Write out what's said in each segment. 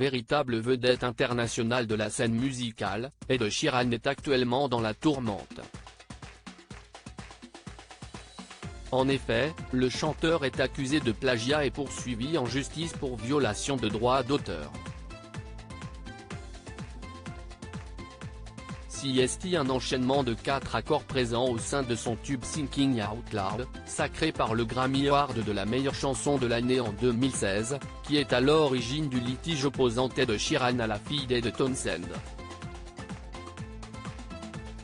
véritable vedette internationale de la scène musicale, Ed Sheeran est actuellement dans la tourmente. En effet, le chanteur est accusé de plagiat et poursuivi en justice pour violation de droits d'auteur. C'est un enchaînement de 4 accords présents au sein de son tube Thinking Out Loud, sacré par le Grammy Award de la meilleure chanson de l'année en 2016, qui est à l'origine du litige opposant Ed Sheeran à la fille d'Ed Townsend.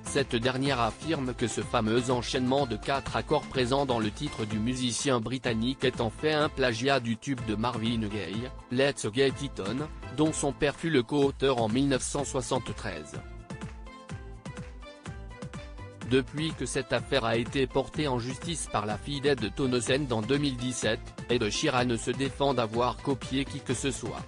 Cette dernière affirme que ce fameux enchaînement de 4 accords présents dans le titre du musicien britannique est en fait un plagiat du tube de Marvin Gaye, Let's Get It On, dont son père fut le co-auteur en 1973. Depuis que cette affaire a été portée en justice par la fille d'Ed Townsend en 2017, Ed Sheeran se défend d'avoir copié qui que ce soit.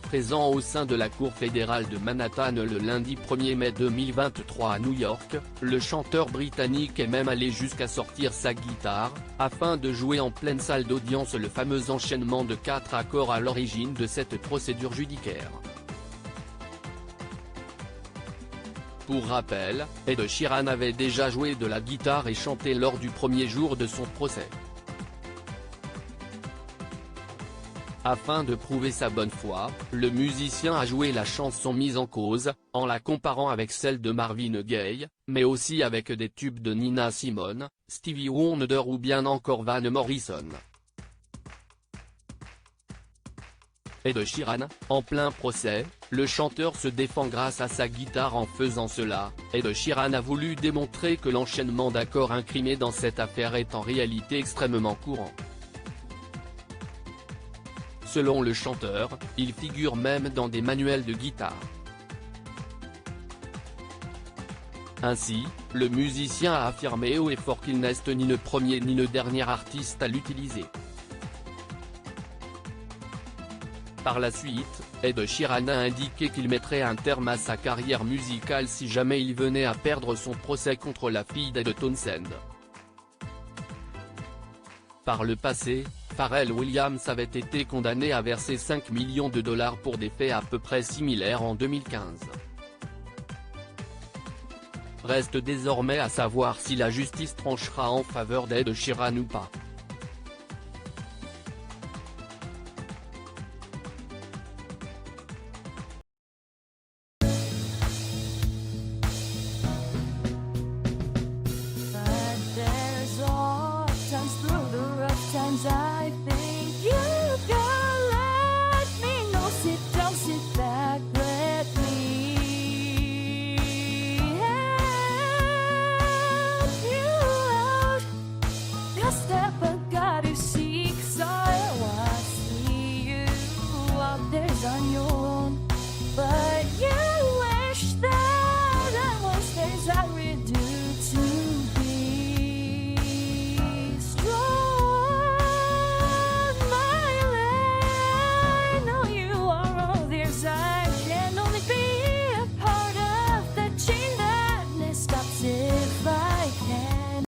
Présent au sein de la Cour fédérale de Manhattan le lundi 1er mai 2023 à New York, le chanteur britannique est même allé jusqu'à sortir sa guitare, afin de jouer en pleine salle d'audience le fameux enchaînement de 4 accords à l'origine de cette procédure judiciaire. Pour rappel, Ed Sheeran avait déjà joué de la guitare et chanté lors du premier jour de son procès. Afin de prouver sa bonne foi, le musicien a joué la chanson mise en cause, en la comparant avec celle de Marvin Gaye, mais aussi avec des tubes de Nina Simone, Stevie Wonder ou bien encore Van Morrison. Ed Sheeran, en plein procès, le chanteur se défend grâce à sa guitare en faisant cela. Ed Sheeran a voulu démontrer que l'enchaînement d'accords incriminé dans cette affaire est en réalité extrêmement courant. Selon le chanteur, il figure même dans des manuels de guitare. Ainsi, le musicien a affirmé haut et fort qu'il n'est ni le premier ni le dernier artiste à l'utiliser. Par la suite, Ed Sheeran a indiqué qu'il mettrait un terme à sa carrière musicale si jamais il venait à perdre son procès contre la fille d'Ed Townsend. Par le passé, Pharrell Williams avait été condamné à verser 5 millions de dollars pour des faits à peu près similaires en 2015. Reste désormais à savoir si la justice tranchera en faveur d'Ed Sheeran ou pas.